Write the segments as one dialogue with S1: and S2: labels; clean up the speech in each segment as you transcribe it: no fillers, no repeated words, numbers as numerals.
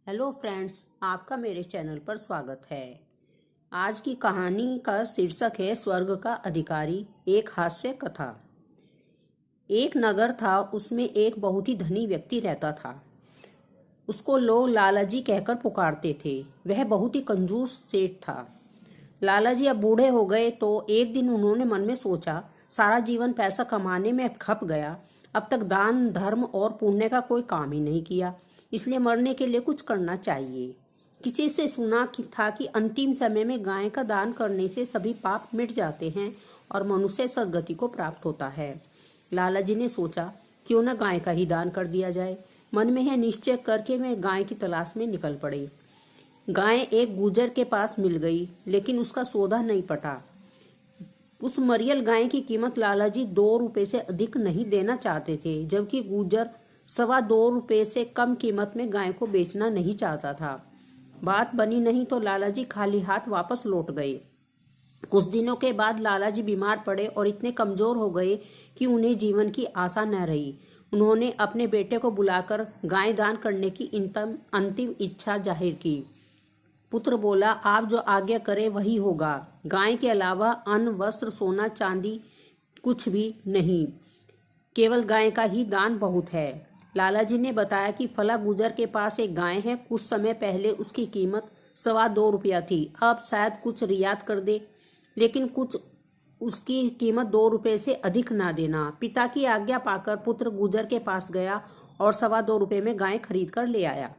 S1: Hello friends, आपका मेरे channel पर स्वागत है। आज की कहानी का शीर्षक है स्वर्ग का अधिकारी, एक हास्य कथा। एक नगर था, उसमें एक बहुत ही धनी व्यक्ति रहता था। उसको लोग लालाजी कहकर पुकारते थे। वह बहुत ही कंजूस सेठ था। लालाजी अब बूढ़े हो गए तो एक दिन उन्होंने मन में सोचा, सारा जीवन पैसा कमाने में खप गया, अब तक दान धर्म और पुण्य का कोई काम ही नहीं किया, इसलिए मरने के लिए कुछ करना चाहिए। किसी से सुना था कि अंतिम समय में गाय का दान करने से सभी पाप मिट जाते हैं और मनुष्य सद्गति को प्राप्त होता है। लालाजी ने सोचा, क्यों न गाय का ही दान कर दिया जाए। मन में यह निश्चय करके वे गाय की तलाश में निकल पड़े। गाय एक गुजर के पास मिल गई, लेकिन उसका सौदा नहीं पटा। उस मरियल गाय की कीमत लालाजी 2 रुपए से अधिक नहीं देना चाहते थे, जबकि गुजर 2.25 रुपए से कम कीमत में गाय को बेचना नहीं चाहता था। बात बनी नहीं तो लालाजी खाली हाथ वापस लौट गए। कुछ दिनों के बाद लालाजी बीमार पड़े और इतने कमजोर हो गए कि उन्हें जीवन की आशा न रही। उन्होंने अपने बेटे को बुलाकर गाय दान करने की अंतिम इच्छा जाहिर की। पुत्र बोला, आप जो आज्ञा करे वही होगा। गाय के अलावा अन्न वस्त्र सोना चांदी कुछ भी नहीं, केवल गाय का ही दान बहुत है। लालाजी ने बताया कि फला गुजर के पास एक गाय है, कुछ समय पहले उसकी कीमत 2.25 रुपया थी, अब शायद कुछ रियायत कर दे, लेकिन कुछ उसकी कीमत 2 रुपए से अधिक ना देना। पिता की आज्ञा पाकर पुत्र गुजर के पास गया और 2.25 रुपये में गाय खरीद कर ले आया।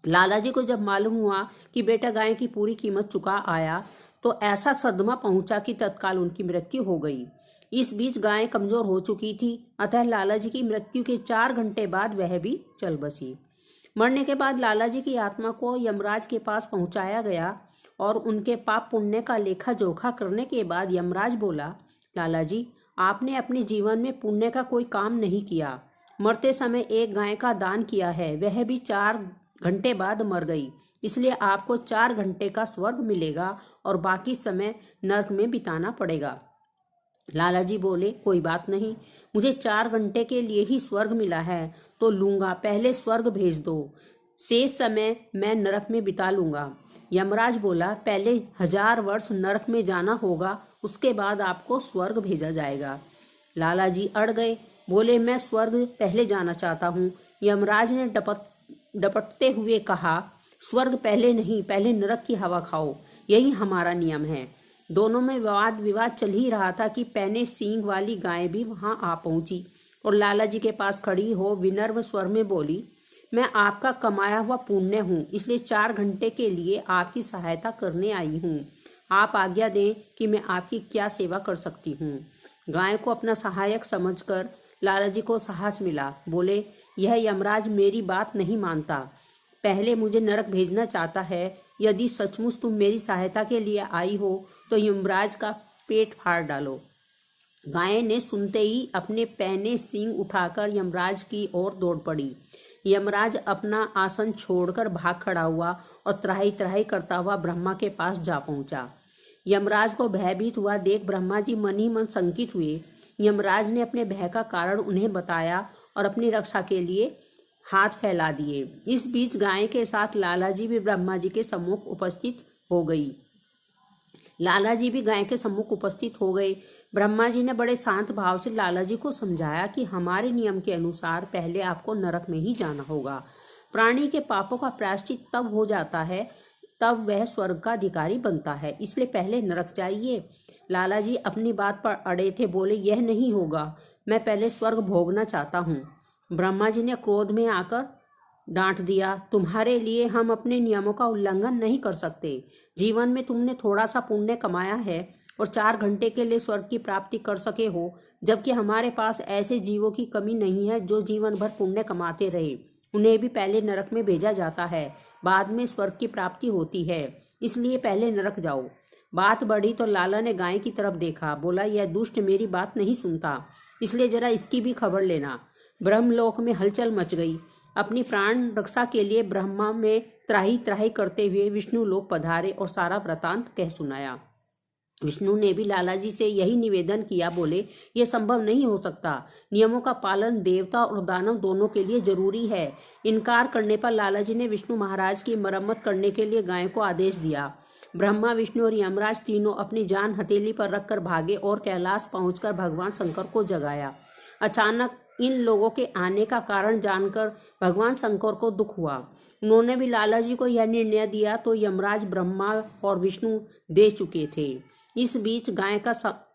S1: लालाजी को जब मालूम हुआ कि बेटा गाय की पूरी कीमत चुका आया तो ऐसा सदमा पहुंचा कि तत्काल उनकी मृत्यु हो गई। इस बीच गाय कमजोर हो चुकी थी, अतः लालाजी की मृत्यु के 4 घंटे बाद वह भी चल बसी। मरने के बाद लालाजी की आत्मा को यमराज के पास पहुंचाया गया और उनके पाप पुण्य का लेखा जोखा करने के बाद यमराज बोला, लालाजी, आपने अपने जीवन में पुण्य का कोई काम नहीं किया। मरते समय एक गाय का दान किया है, वह भी 4 घंटे बाद मर गई, इसलिए आपको 4 घंटे का स्वर्ग मिलेगा और बाकी समय नरक में बिताना पड़ेगा। लालाजी बोले, कोई बात नहीं, मुझे 4 घंटे के लिए ही स्वर्ग मिला है तो लूंगा, पहले स्वर्ग भेज दो, शेष समय मैं नरक में बिता लूंगा। यमराज बोला, पहले 1000 वर्ष नरक में जाना होगा, उसके बाद आपको स्वर्ग भेजा जाएगा। लालाजी अड़ गए, बोले, मैं स्वर्ग पहले जाना चाहता हूँ। यमराज ने डपटते हुए कहा, स्वर्ग पहले नहीं, पहले नरक की हवा खाओ, यही हमारा नियम है। दोनों में वाद विवाद चल ही रहा था कि पैने सींग वाली गाय भी वहां आ पहुंची और लालाजी के पास खड़ी हो विनम्र स्वर में बोली, मैं आपका कमाया हुआ पुण्य हूँ, इसलिए 4 घंटे के लिए आपकी सहायता करने आई हूँ। आप आज्ञा दें कि मैं आपकी क्या सेवा कर सकती हूँ। गाय को अपना सहायक समझकर लालाजी को साहस मिला। बोले, यह यमराज मेरी बात नहीं मानता, पहले मुझे नरक भेजना चाहता है। यदि सचमुच तुम मेरी सहायता के लिए आई हो तो यमराज का पेट फाड़ डालो। गाय ने सुनते ही अपने पैने सींग उठाकर यमराज की ओर दौड़ पड़ी। यमराज अपना आसन छोड़कर भाग खड़ा हुआ और त्राही त्राही करता हुआ ब्रह्मा के पास जा पहुंचा। यमराज को भयभीत हुआ देख ब्रह्मा जी मन ही मन शंकित हुए। यमराज ने अपने भय का कारण उन्हें बताया और अपनी रक्षा के लिए हाथ फैला दिए। इस बीच गाय के साथ लालाजी भी ब्रह्मा जी के सम्मुख उपस्थित हो गई। लालाजी भी गाय के सम्मुख उपस्थित हो गए। ब्रह्मा जी ने बड़े शांत भाव से लालाजी को समझाया कि हमारे नियम के अनुसार पहले आपको नरक में ही जाना होगा। प्राणी के पापों का प्रायश्चित तब हो जाता है तब वह स्वर्ग का अधिकारी बनता है, इसलिए पहले नरक जाइए। लालाजी अपनी बात पर अड़े थे, बोले, यह नहीं होगा, मैं पहले स्वर्ग भोगना चाहता हूँ। ब्रह्मा जी ने क्रोध में आकर डांट दिया, तुम्हारे लिए हम अपने नियमों का उल्लंघन नहीं कर सकते। जीवन में तुमने थोड़ा सा पुण्य कमाया है और 4 घंटे के लिए स्वर्ग की प्राप्ति कर सके हो, जबकि हमारे पास ऐसे जीवों की कमी नहीं है जो जीवन भर पुण्य कमाते रहे। उन्हें भी पहले नरक में भेजा जाता है, बाद में स्वर्ग की प्राप्ति होती है, इसलिए पहले नरक जाओ। बात बढ़ी तो लाला ने गाय की तरफ देखा, बोला, यह दुष्ट मेरी बात नहीं सुनता, इसलिए जरा इसकी भी खबर लेना। ब्रह्मलोक में हलचल मच गई। अपनी प्राण रक्षा के लिए ब्रह्मा में त्राही त्राही करते हुए विष्णु लोक पधारे और सारा वृतांत कह सुनाया। विष्णु ने भी लाला जी से यही निवेदन किया। बोले, यह संभव नहीं हो सकता। नियमों का पालन देवता और दानव दोनों के लिए जरूरी है। इनकार करने पर लाला जी ने विष्णु महाराज की मरम्मत करने के लिए गाय को आदेश दिया। ब्रह्मा, विष्णु और यमराज तीनों अपनी जान हथेली पर रखकर भागे और कैलाश पहुंचकर भगवान शंकर को जगाया। अचानक इन लोगों के आने का कारण जानकर भगवान शंकर को दुख हुआ। उन्होंने भी लाला जी को यह निर्णय दिया तो यमराज ब्रह्मा और विष्णु दे चुके थे। इस बीच गाय का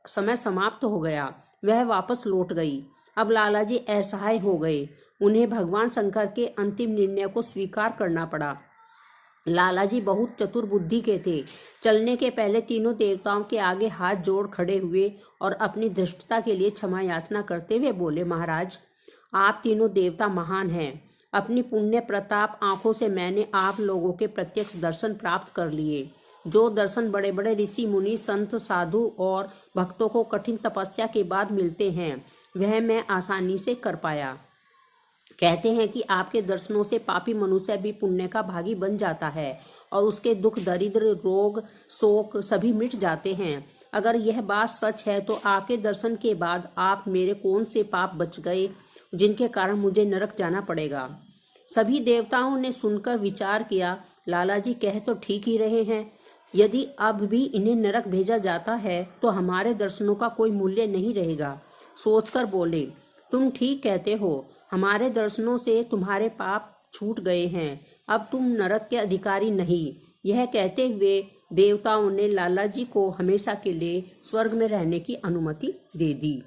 S1: समय समाप्त हो गया। वह वापस लौट गई। अब लाला जी असहाय हो गए। उन्हें भगवान शंकर के अंतिम निर्णय को स्वीकार करना पड़ा। लाला जी बहुत चतुर बुद्धि के थे। चलने के पहले तीनों देवताओं के आगे हाथ जोड़ खड़े हुए और अपनी धृष्टता के लिए क्षमा याचना करते हुए बोले, महाराज, आप तीनों देवता महान हैं। अपनी पुण्य प्रताप आंखों से मैंने आप लोगों के प्रत्यक्ष दर्शन प्राप्त कर लिए। जो दर्शन बड़े बड़े ऋषि मुनि, संत, साधु और भक्तों को कठिन तपस्या के बाद मिलते हैं, वह मैं आसानी से कर पाया। कहते हैं कि आपके दर्शनों से पापी मनुष्य भी पुण्य का भागी बन जाता है और उसके दुख, दरिद्र, रोग, शोक सभी मिट जाते हैं। अगर यह बात सच है तो आपके दर्शन के बाद आप मेरे कौन से पाप बच गए जिनके कारण मुझे नरक जाना पड़ेगा। सभी देवताओं ने सुनकर विचार किया। लाला जी कह तो ठीक ही रहे हैं। यदि अब भी इन्हें नरक भेजा जाता है तो हमारे दर्शनों का कोई मूल्य नहीं रहेगा। सोचकर बोले, तुम ठीक कहते हो। हमारे दर्शनों से तुम्हारे पाप छूट गए हैं। अब तुम नरक के अधिकारी नहीं। यह कहते हुए देवताओं ने लाला जी को हमेशा के लिए स्वर्ग में रहने की अनुमति दे दी।